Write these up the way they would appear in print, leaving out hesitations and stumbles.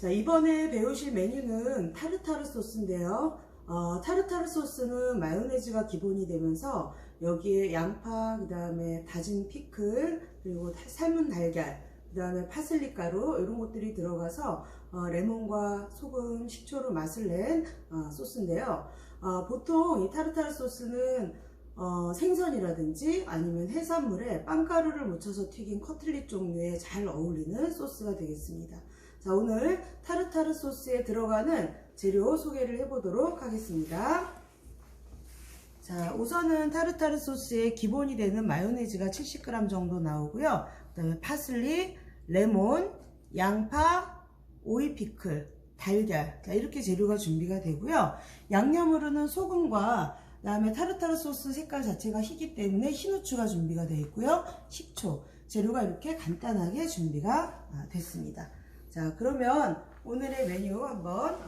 자, 이번에 배우실 메뉴는 타르타르 소스인데요. 타르타르 소스는 마요네즈가 기본이 되면서 여기에 양파, 그 다음에 다진 피클, 그리고 삶은 달걀, 그 다음에 파슬리 가루 이런 것들이 들어가서 레몬과 소금, 식초로 맛을 낸 소스인데요. 보통 이 타르타르 소스는 생선이라든지 아니면 해산물에 빵가루를 묻혀서 튀긴 커틀릿 종류에 잘 어울리는 소스가 되겠습니다. 자, 오늘 타르타르 소스에 들어가는 재료 소개를 해보도록 하겠습니다. 자, 우선은 타르타르 소스의 기본이 되는 마요네즈가 70g 정도 나오고요. 그 다음에 파슬리, 레몬, 양파, 오이 피클, 달걀, 자, 이렇게 재료가 준비가 되고요. 양념으로는 소금과 그 다음에 타르타르 소스 색깔 자체가 희기 때문에 흰 후추가 준비가 되어 있고요. 식초, 재료가 이렇게 간단하게 준비가 됐습니다. 자, 그러면 오늘의 메뉴 한번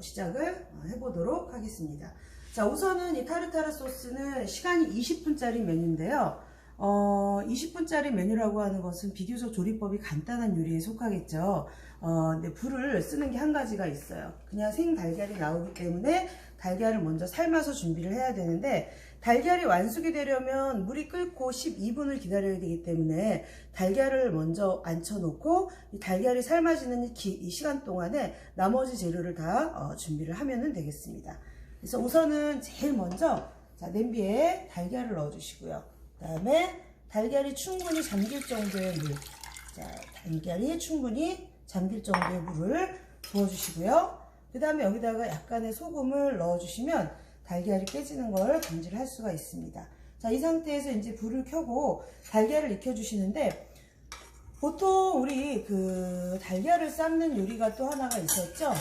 시작을 해보도록 하겠습니다. 자, 우선은 이 타르타르 소스는 시간이 20분짜리 메뉴인데요. 20분짜리 메뉴라고 하는 것은 비교적 조리법이 간단한 요리에 속하겠죠. 근데 불을 쓰는 게 한 가지가 있어요. 그냥 생 달걀이 나오기 때문에 달걀을 먼저 삶아서 준비를 해야 되는데, 달걀이 완숙이 되려면 물이 끓고 12분을 기다려야 되기 때문에 달걀을 먼저 앉혀놓고 이 달걀이 삶아지는 이 시간 동안에 나머지 재료를 다 준비를 하면 되겠습니다. 그래서 우선은 제일 먼저 냄비에 달걀을 넣어 주시고요. 그 다음에 달걀이 충분히 잠길 정도의 물, 달걀이 충분히 잠길 정도의 물을 부어주시고요. 그 다음에 여기다가 약간의 소금을 넣어주시면 달걀이 깨지는 걸 감지를 할 수가 있습니다. 자, 이 상태에서 이제 불을 켜고 달걀을 익혀주시는데, 보통 우리 그 달걀을 삶는 요리가 또 하나가 있었죠.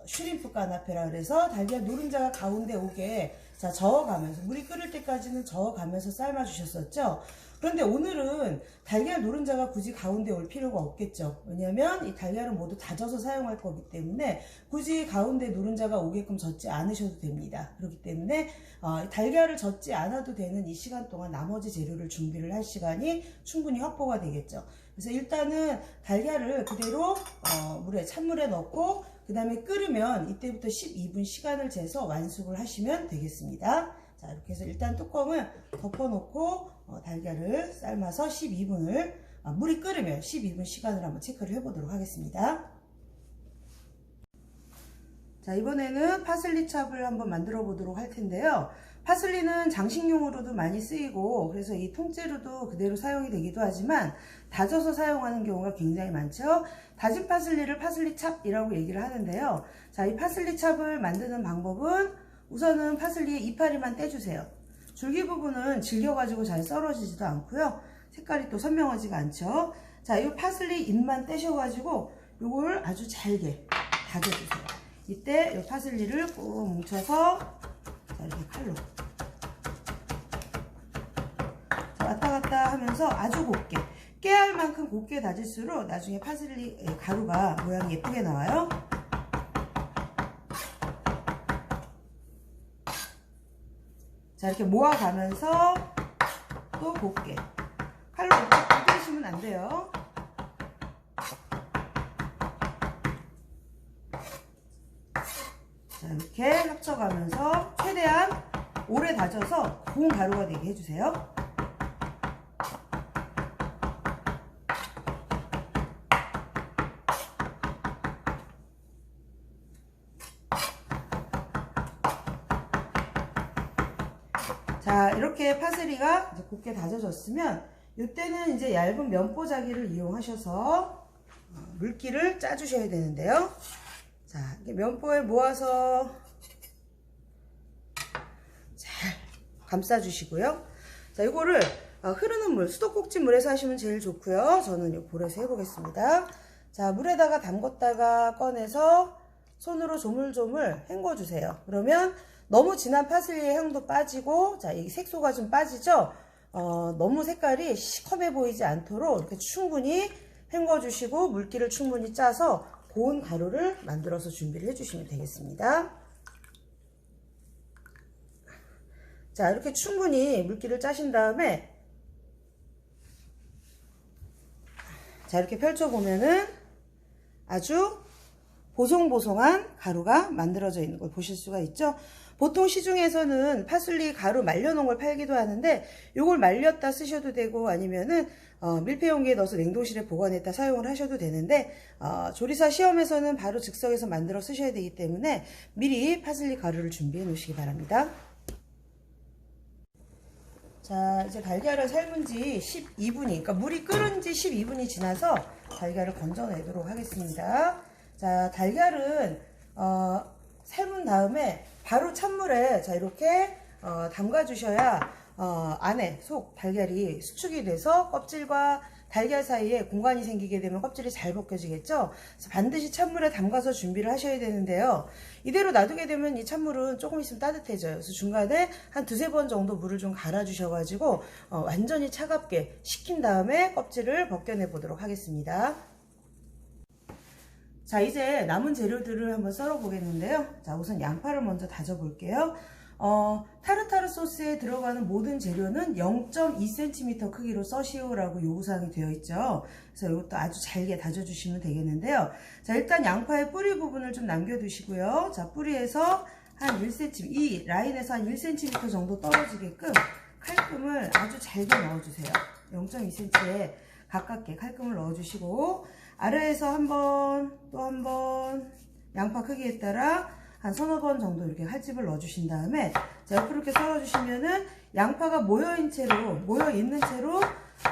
슈림프 까나페라 그래서 달걀 노른자가 가운데 오게 저어가면서, 물이 끓을 때까지는 저어가면서 삶아 주셨었죠. 그런데 오늘은 달걀 노른자가 굳이 가운데 올 필요가 없겠죠. 왜냐하면 이 달걀은 모두 다져서 사용할 거기 때문에 굳이 가운데 노른자가 오게끔 젓지 않으셔도 됩니다. 그렇기 때문에 달걀을 젓지 않아도 되는 이 시간 동안 나머지 재료를 준비를 할 시간이 충분히 확보가 되겠죠. 그래서 일단은 달걀을 그대로 물에, 찬물에 넣고 그 다음에 끓으면 이때부터 12분 시간을 재서 완숙을 하시면 되겠습니다. 자, 이렇게 해서 일단 뚜껑을 덮어놓고 달걀을 삶아서 12분을, 물이 끓으면 12분 시간을 한번 체크를 해보도록 하겠습니다. 자, 이번에는 파슬리 찹을 한번 만들어 보도록 할 텐데요. 파슬리는 장식용으로도 많이 쓰이고, 그래서 이 통째로도 그대로 사용이 되기도 하지만 다져서 사용하는 경우가 굉장히 많죠. 다진 파슬리를 파슬리 찹이라고 얘기를 하는데요. 자, 이 파슬리 찹을 만드는 방법은 우선은 파슬리의 이파리만 떼주세요. 줄기 부분은 질겨가지고 잘 썰어지지도 않고요. 색깔이 또 선명하지가 않죠. 자, 이 파슬리 잎만 떼셔가지고 요걸 아주 잘게 다져주세요. 이때 이 파슬리를 꾹 뭉쳐서 이렇게 칼로 왔다 갔다 하면서 아주 곱게, 깨알 만큼 곱게 다질수록 나중에 파슬리 가루가 모양이 예쁘게 나와요. 자, 이렇게 모아가면서 또 곱게, 칼로 곱게 떼시면 안 돼요. 자, 이렇게 합쳐가면서 최대한 오래 다져서 고운 가루가 되게 해주세요. 자, 이렇게 파슬리가 이제 곱게 다져졌으면 이때는 이제 얇은 면보자기를 이용하셔서 물기를 짜주셔야 되는데요. 자, 이렇게 면보에 모아서 잘 감싸주시고요. 자, 이거를 흐르는 물, 수도꼭지 물에서 하시면 제일 좋고요. 저는 이 볼에서 해보겠습니다. 자, 물에다가 담궜다가 꺼내서 손으로 조물조물 헹궈주세요. 그러면 너무 진한 파슬리의 향도 빠지고, 자, 이 색소가 좀 빠지죠? 너무 색깔이 시커매 보이지 않도록 이렇게 충분히 헹궈주시고 물기를 충분히 짜서 고운 가루를 만들어서 준비를 해주시면 되겠습니다. 자, 이렇게 충분히 물기를 짜신 다음에 자, 이렇게 펼쳐보면은 아주 보송보송한 가루가 만들어져 있는 걸 보실 수가 있죠. 보통 시중에서는 파슬리 가루 말려놓은 걸 팔기도 하는데 이걸 말렸다 쓰셔도 되고 아니면은 밀폐 용기에 넣어서 냉동실에 보관했다 사용을 하셔도 되는데 조리사 시험에서는 바로 즉석에서 만들어 쓰셔야 되기 때문에 미리 파슬리 가루를 준비해 놓으시기 바랍니다. 자, 이제 달걀을 삶은 지 12분이, 그러니까 물이 끓은 지 12분이 지나서 달걀을 건져내도록 하겠습니다. 자, 달걀은 삶은 다음에 바로 찬물에 자 이렇게 담가 주셔야 안에 속 달걀이 수축이 돼서 껍질과 달걀 사이에 공간이 생기게 되면 껍질이 잘 벗겨지겠죠. 그래서 반드시 찬물에 담가서 준비를 하셔야 되는데요. 이대로 놔두게 되면 이 찬물은 조금 있으면 따뜻해져요. 그래서 중간에 한 두세 번 정도 물을 좀 갈아 주셔가지고 완전히 차갑게 식힌 다음에 껍질을 벗겨내 보도록 하겠습니다. 자, 이제 남은 재료들을 한번 썰어 보겠는데요. 자, 우선 양파를 먼저 다져 볼게요. 타르타르 소스에 들어가는 모든 재료는 0.2cm 크기로 써시오라고 요구사항이 되어 있죠. 그래서 이것도 아주 잘게 다져주시면 되겠는데요. 자, 일단 양파의 뿌리 부분을 좀 남겨두시고요. 자, 뿌리에서 한 1cm, 이 라인에서 한 1cm 정도 떨어지게끔 칼금을 아주 잘게 넣어주세요. 0.2cm에 가깝게 칼금을 넣어주시고 아래에서 한 번, 또 한 번, 양파 크기에 따라 한 서너 번 정도 이렇게 칼집을 넣어주신 다음에 자, 옆으로 이렇게 썰어주시면은 양파가 모여있는 채로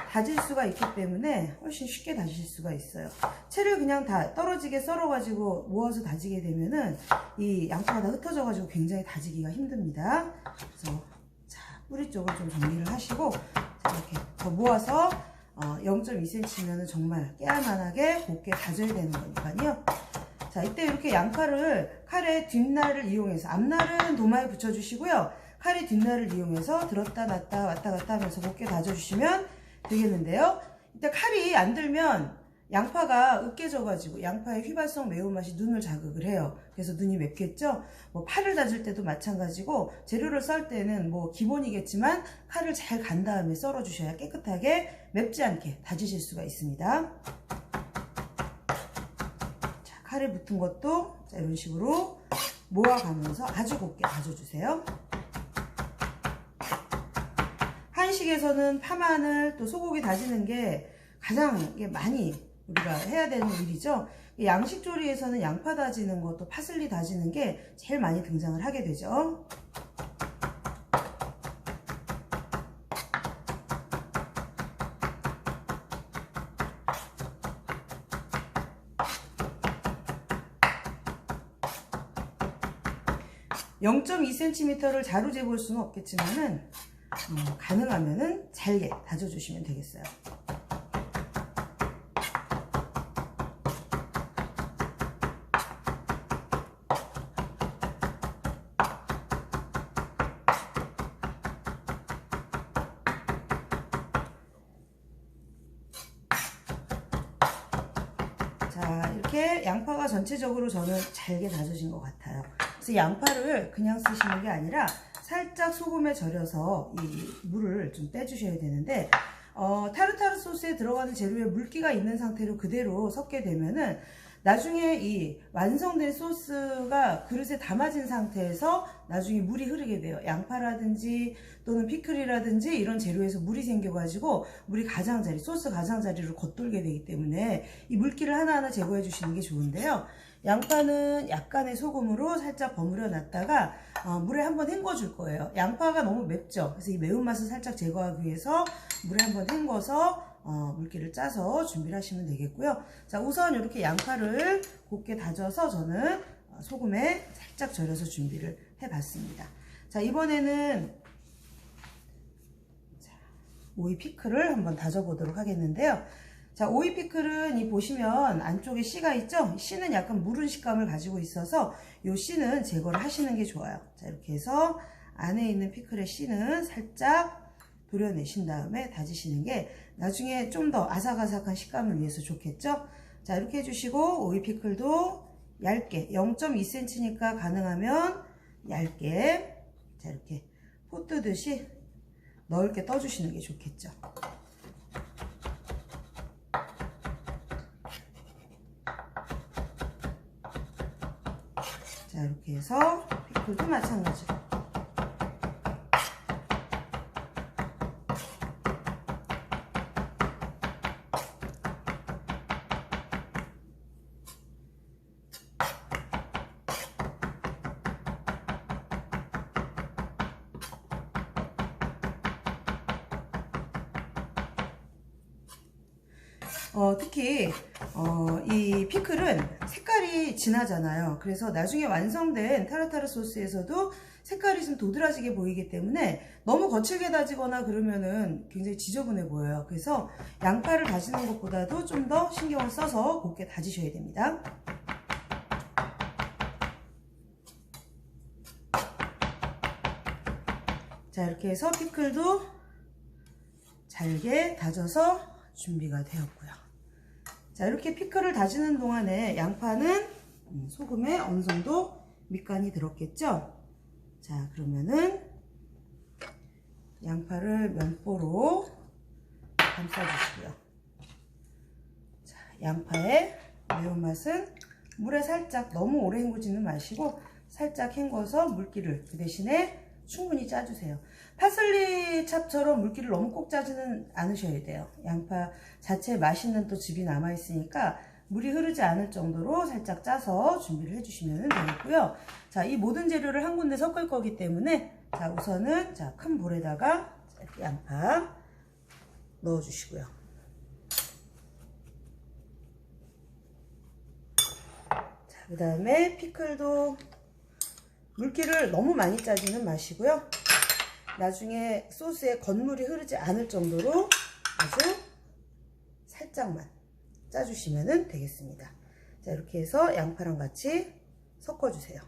다질 수가 있기 때문에 훨씬 쉽게 다지실 수가 있어요. 채를 그냥 다 떨어지게 썰어가지고 모아서 다지게 되면은 이 양파가 다 흩어져가지고 굉장히 다지기가 힘듭니다. 그래서 자, 뿌리 쪽을 좀 정리를 하시고 자, 이렇게 더 모아서 0.2cm면은 정말 깨알만하게 곱게 다져야 되는 거니까요. 자, 이때 이렇게 양파를 칼의 뒷날을 이용해서, 앞날은 도마에 붙여주시고요. 칼의 뒷날을 이용해서 들었다 놨다 왔다 갔다 하면서 곱게 다져주시면 되겠는데요. 이때 칼이 안 들면 양파가 으깨져가지고 양파의 휘발성 매운맛이 눈을 자극을 해요. 그래서 눈이 맵겠죠. 뭐 파를 다질 때도 마찬가지고 재료를 썰 때는 뭐 기본이겠지만 칼을 잘 간 다음에 썰어 주셔야 깨끗하게 맵지 않게 다지실 수가 있습니다. 자, 칼에 붙은 것도 자, 이런 식으로 모아가면서 아주 곱게 다져주세요. 한식에서는 파마늘 또 소고기 다지는 게 가장 많이 우리가 해야 되는 일이죠. 양식 조리에서는 양파 다지는 것도 파슬리 다지는 게 제일 많이 등장을 하게 되죠. (0.2cm를) 자루 재볼 수는 없겠지만은 가능하면은 잘게 다져주시면 되겠어요. 자, 이렇게 양파가 전체적으로 저는 잘게 다져진 것 같아요. 그래서 양파를 그냥 쓰시는 게 아니라 살짝 소금에 절여서 이 물을 좀 빼주셔야 되는데 타르타르 소스에 들어가는 재료에 물기가 있는 상태로 그대로 섞게 되면은 나중에 이 완성된 소스가 그릇에 담아진 상태에서 나중에 물이 흐르게 돼요. 양파라든지 또는 피클이라든지 이런 재료에서 물이 생겨가지고 물이 가장자리, 소스 가장자리로 겉돌게 되기 때문에 이 물기를 하나하나 제거해 주시는 게 좋은데요. 양파는 약간의 소금으로 살짝 버무려 놨다가 물에 한번 헹궈 줄 거예요. 양파가 너무 맵죠. 그래서 이 매운맛을 살짝 제거하기 위해서 물에 한번 헹궈서 물기를 짜서 준비를 하시면 되겠고요. 자, 우선 이렇게 양파를 곱게 다져서 저는 소금에 살짝 절여서 준비를 해 봤습니다. 자, 이번에는 오이 피클을 한번 다져 보도록 하겠는데요. 자, 오이 피클은 이 보시면 안쪽에 씨가 있죠? 씨는 약간 무른 식감을 가지고 있어서 이 씨는 제거를 하시는 게 좋아요. 자, 이렇게 해서 안에 있는 피클의 씨는 살짝 도려내신 다음에 다지시는 게 나중에 좀 더 아삭아삭한 식감을 위해서 좋겠죠? 자, 이렇게 해주시고 오이 피클도 얇게 0.2cm니까 가능하면 얇게 자, 이렇게 포 뜨듯이 넓게 떠주시는 게 좋겠죠? 자, 이렇게 해서 피클도 마찬가지로. 특히 이 피클은 색깔이 진하잖아요. 그래서 나중에 완성된 타르타르 소스에서도 색깔이 좀 도드라지게 보이기 때문에 너무 거칠게 다지거나 그러면은 굉장히 지저분해 보여요. 그래서 양파를 다지는 것보다도 좀 더 신경을 써서 곱게 다지셔야 됩니다. 자, 이렇게 해서 피클도 잘게 다져서 준비가 되었고요. 자, 이렇게 피클을 다지는 동안에 양파는 소금에 어느 정도 밑간이 들었겠죠? 자, 그러면은 양파를 면보로 감싸주시고요. 자, 양파의 매운맛은 물에 살짝 너무 오래 헹구지는 마시고 살짝 헹궈서 물기를 그 대신에 충분히 짜주세요. 파슬리 찹처럼 물기를 너무 꼭 짜지는 않으셔야 돼요. 양파 자체에 맛있는 또 즙이 남아있으니까 물이 흐르지 않을 정도로 살짝 짜서 준비를 해주시면 되겠고요. 자, 이 모든 재료를 한 군데 섞을 거기 때문에 자, 우선은 자, 큰 볼에다가 이렇게 양파 넣어주시고요. 자, 그 다음에 피클도 물기를 너무 많이 짜지는 마시고요. 나중에 소스에 건물이 흐르지 않을 정도로 아주 살짝만 짜주시면 되겠습니다. 자, 이렇게 해서 양파랑 같이 섞어주세요.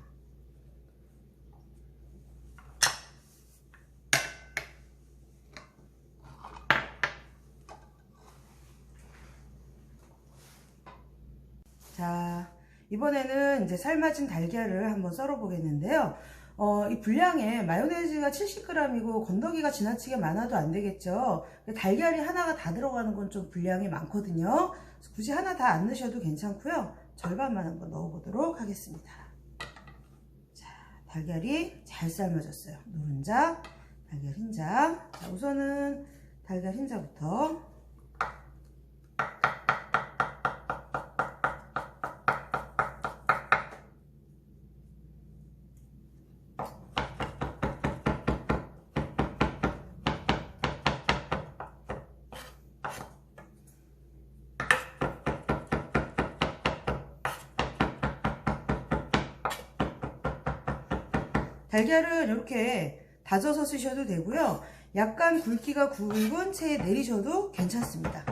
자, 이번에는 이제 삶아진 달걀을 한번 썰어 보겠는데요. 이 분량에 마요네즈가 70g이고 건더기가 지나치게 많아도 안 되겠죠. 달걀이 하나가 다 들어가는 건 좀 분량이 많거든요. 굳이 하나 다 안 넣으셔도 괜찮고요. 절반만 한번 넣어 보도록 하겠습니다. 자, 달걀이 잘 삶아졌어요. 노른자, 달걀 흰자. 자, 우선은 달걀 흰자부터. 달걀은 이렇게 다져서 쓰셔도 되고요. 약간 굵기가 굵은 채에 내리셔도 괜찮습니다.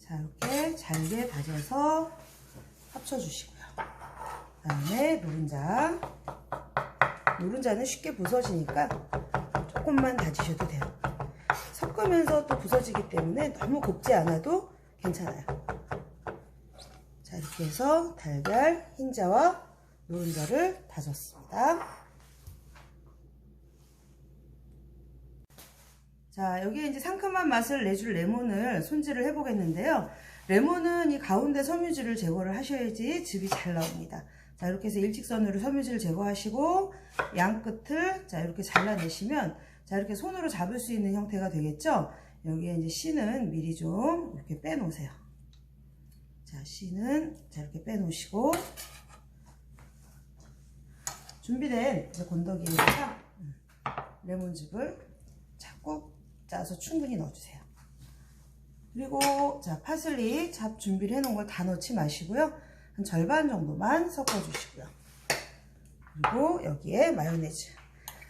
자, 이렇게 잘게 다져서 합쳐주시고요. 그 다음에 노른자. 노른자는 쉽게 부서지니까 조금만 다지셔도 돼요. 섞으면서 또 부서지기 때문에 너무 곱지 않아도 괜찮아요. 자, 이렇게 해서 달걀, 흰자와 노른자를 다졌습니다. 자, 여기에 이제 상큼한 맛을 내줄 레몬을 손질을 해 보겠는데요. 레몬은 이 가운데 섬유질을 제거를 하셔야지 즙이 잘 나옵니다. 자, 이렇게 해서 일직선으로 섬유질을 제거하시고 양 끝을 자, 이렇게 잘라내시면 자, 이렇게 손으로 잡을 수 있는 형태가 되겠죠. 여기에 이제 씨는 미리 좀 이렇게 빼 놓으세요. 자, 씨는 자, 이렇게 빼 놓으시고 준비된 건더기에다가 레몬즙을 꾹 짜서 충분히 넣어주세요. 그리고 자, 파슬리 잡 준비를 해 놓은 걸 다 넣지 마시고요. 한 절반 정도만 섞어 주시고요. 그리고 여기에 마요네즈.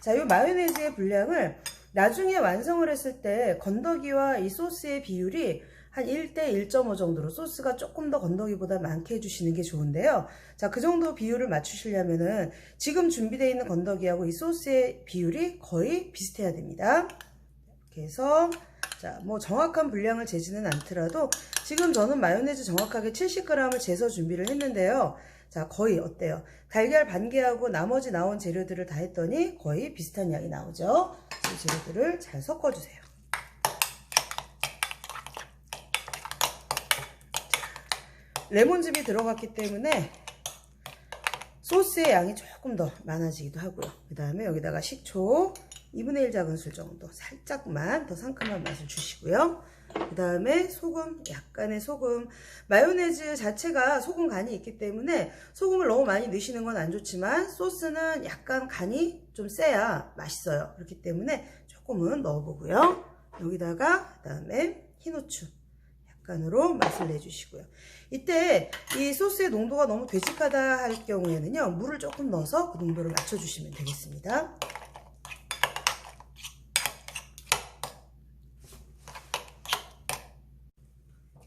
자, 이 마요네즈의 분량을 나중에 완성을 했을 때 건더기와 이 소스의 비율이 한 1대 1.5 정도로 소스가 조금 더 건더기보다 많게 해주시는 게 좋은데요. 자, 그 정도 비율을 맞추시려면은 지금 준비되어 있는 건더기하고 이 소스의 비율이 거의 비슷해야 됩니다. 이렇게 해서 자, 뭐 정확한 분량을 재지는 않더라도 지금 저는 마요네즈 정확하게 70g을 재서 준비를 했는데요. 자, 거의 어때요? 달걀 반 개하고 나머지 나온 재료들을 다 했더니 거의 비슷한 양이 나오죠. 이 재료들을 잘 섞어주세요. 레몬즙이 들어갔기 때문에 소스의 양이 조금 더 많아지기도 하고요. 그 다음에 여기다가 식초 2분의 1 작은술 정도 살짝만 더 상큼한 맛을 주시고요. 그 다음에 소금, 약간의 소금. 마요네즈 자체가 소금 간이 있기 때문에 소금을 너무 많이 넣으시는 건 안 좋지만 소스는 약간 간이 좀 세야 맛있어요. 그렇기 때문에 조금은 넣어보고요. 여기다가 그 다음에 흰후추 약간으로 맛을 내주시고요. 이때 이 소스의 농도가 너무 되직하다 할 경우에는요, 물을 조금 넣어서 그 농도를 맞춰주시면 되겠습니다.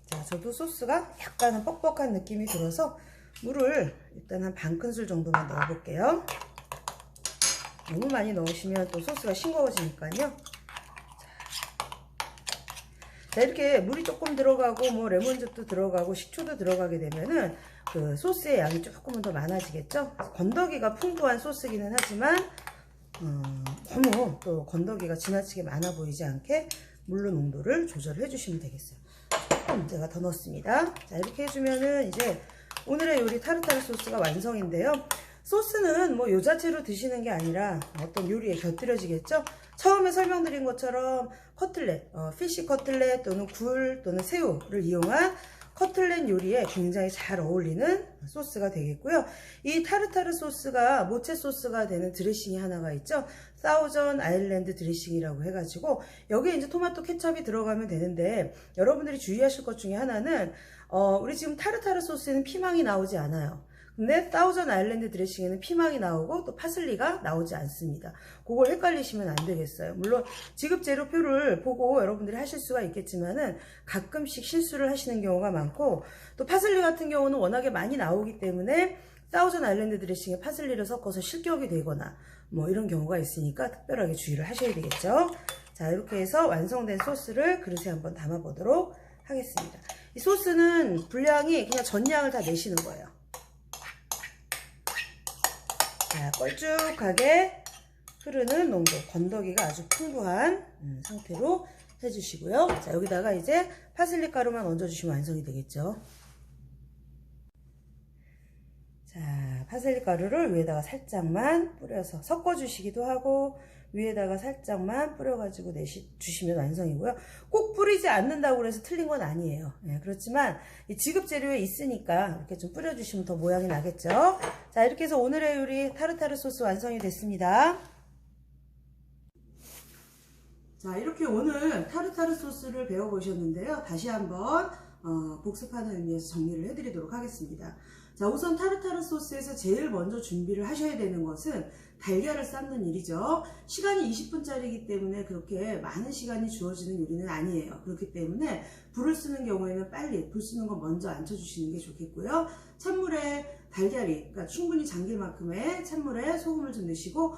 자, 저도 소스가 약간은 뻑뻑한 느낌이 들어서 물을 일단 한 반 큰술 정도만 넣어볼게요. 너무 많이 넣으시면 또 소스가 싱거워지니까요. 자, 이렇게 물이 조금 들어가고 뭐 레몬즙도 들어가고 식초도 들어가게 되면은 그 소스의 양이 조금은 더 많아지겠죠. 건더기가 풍부한 소스기는 하지만 너무 또 건더기가 지나치게 많아 보이지 않게 물로 농도를 조절해 주시면 되겠어요. 조금 제가 더 넣습니다. 자, 이렇게 해주면은 이제 오늘의 요리 타르타르 소스가 완성인데요. 소스는 뭐 요 자체로 드시는 게 아니라 어떤 요리에 곁들여지겠죠. 처음에 설명드린 것처럼 커틀렛, 피쉬 커틀렛 또는 굴 또는 새우를 이용한 커틀렛 요리에 굉장히 잘 어울리는 소스가 되겠고요. 이 타르타르 소스가 모체 소스가 되는 드레싱이 하나가 있죠. 사우전 아일랜드 드레싱이라고 해가지고 여기에 이제 토마토 케첩이 들어가면 되는데, 여러분들이 주의하실 것 중에 하나는 우리 지금 타르타르 소스에는 피망이 나오지 않아요. 근데 사우전 아일랜드 드레싱에는 피망이 나오고 또 파슬리가 나오지 않습니다. 그걸 헷갈리시면 안 되겠어요. 물론 지급 재료표를 보고 여러분들이 하실 수가 있겠지만은 가끔씩 실수를 하시는 경우가 많고, 또 파슬리 같은 경우는 워낙에 많이 나오기 때문에 사우전 아일랜드 드레싱에 파슬리를 섞어서 실격이 되거나 뭐 이런 경우가 있으니까 특별하게 주의를 하셔야 되겠죠. 자, 이렇게 해서 완성된 소스를 그릇에 한번 담아 보도록 하겠습니다. 이 소스는 분량이 그냥 전량을 다 내시는 거예요. 자, 걸쭉하게 흐르는 농도, 건더기가 아주 풍부한 상태로 해주시고요. 자, 여기다가 이제 파슬리 가루만 얹어주시면 완성이 되겠죠. 자, 파슬리 가루를 위에다가 살짝만 뿌려서 섞어주시기도 하고, 위에다가 살짝만 뿌려가지고 주시면 완성이고요. 꼭 뿌리지 않는다고 해서 틀린 건 아니에요. 네, 그렇지만 이 지급 재료에 있으니까 이렇게 좀 뿌려주시면 더 모양이 나겠죠. 자, 이렇게 해서 오늘의 요리 타르타르 소스 완성이 됐습니다. 자, 이렇게 오늘 타르타르 소스를 배워보셨는데요. 다시 한번 복습하는 의미에서 정리를 해드리도록 하겠습니다. 자, 우선 타르타르 소스에서 제일 먼저 준비를 하셔야 되는 것은 달걀을 삶는 일이죠. 시간이 20분짜리이기 때문에 그렇게 많은 시간이 주어지는 요리는 아니에요. 그렇기 때문에 불을 쓰는 경우에는 빨리 불 쓰는 거 먼저 앉혀주시는 게 좋겠고요. 찬물에 달걀이, 그러니까 충분히 잠길 만큼의 찬물에 소금을 좀 넣으시고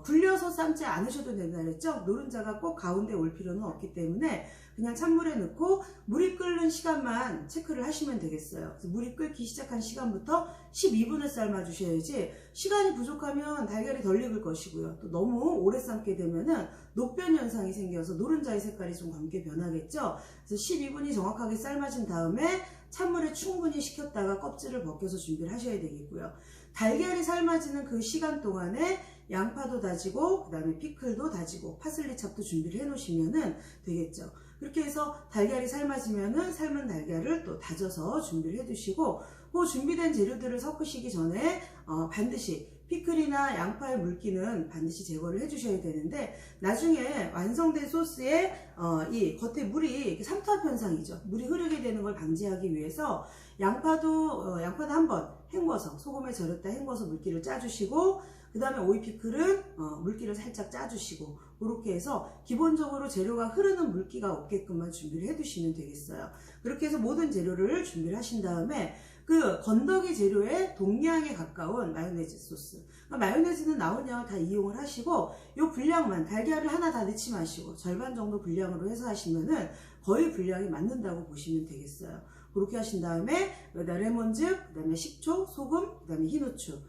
굴려서 삶지 않으셔도 된다 그랬죠. 노른자가 꼭 가운데 올 필요는 없기 때문에 그냥 찬물에 넣고 물이 끓는 시간만 체크를 하시면 되겠어요. 그래서 물이 끓기 시작한 시간부터 12분을 삶아 주셔야지, 시간이 부족하면 달걀이 덜 익을 것이고요. 또 너무 오래 삶게 되면은 녹변 현상이 생겨서 노른자의 색깔이 좀 검게 변하겠죠. 그래서 12분이 정확하게 삶아진 다음에 찬물에 충분히 식혔다가 껍질을 벗겨서 준비를 하셔야 되겠고요. 달걀이 삶아지는 그 시간 동안에 양파도 다지고 그 다음에 피클도 다지고 파슬리 찹도 준비를 해 놓으시면 되겠죠. 그렇게 해서 달걀이 삶아지면은 삶은 달걀을 또 다져서 준비를 해 두시고, 그 준비된 재료들을 섞으시기 전에 반드시 피클이나 양파의 물기는 반드시 제거를 해 주셔야 되는데, 나중에 완성된 소스에 이 겉에 물이 이렇게 삼투압 현상이죠. 물이 흐르게 되는 걸 방지하기 위해서 양파도 한번 헹궈서 소금에 절였다 헹궈서 물기를 짜주시고 그 다음에 오이 피클은 물기를 살짝 짜주시고 그렇게 해서 기본적으로 재료가 흐르는 물기가 없게끔만 준비를 해두시면 되겠어요. 그렇게 해서 모든 재료를 준비를 하신 다음에 그 건더기 재료의 동량에 가까운 마요네즈 소스, 그러니까 마요네즈는 나온 양을 다 이용을 하시고 이 분량만 달걀을 하나 다 넣지 마시고 절반 정도 분량으로 해서 하시면은 거의 분량이 맞는다고 보시면 되겠어요. 그렇게 하신 다음에 여기다 레몬즙, 그 다음에 식초, 소금, 그 다음에 흰후추를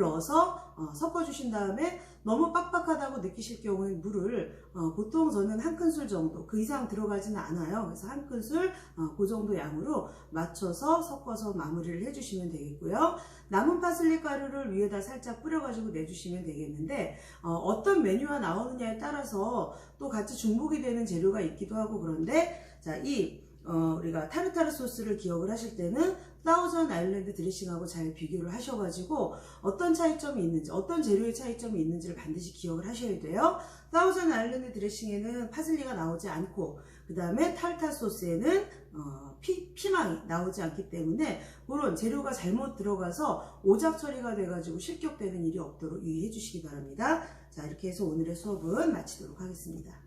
넣어서 섞어주신 다음에 너무 빡빡하다고 느끼실 경우에 물을 보통 저는 한 큰술 정도, 그 이상 들어가지는 않아요. 그래서 한 큰술 그 정도 양으로 맞춰서 섞어서 마무리를 해주시면 되겠고요. 남은 파슬리 가루를 위에다 살짝 뿌려가지고 내주시면 되겠는데 어떤 메뉴가 나오느냐에 따라서 또 같이 중복이 되는 재료가 있기도 하고 그런데 자, 우리가 타르타르 소스를 기억을 하실 때는 사우전 아일랜드 드레싱하고 잘 비교를 하셔가지고 어떤 차이점이 있는지, 어떤 재료의 차이점이 있는지를 반드시 기억을 하셔야 돼요. 사우전 아일랜드 드레싱에는 파슬리가 나오지 않고 그 다음에 타르타르 소스에는 피망이 나오지 않기 때문에 그런 재료가 잘못 들어가서 오작 처리가 돼가지고 실격되는 일이 없도록 유의해 주시기 바랍니다. 자, 이렇게 해서 오늘의 수업은 마치도록 하겠습니다.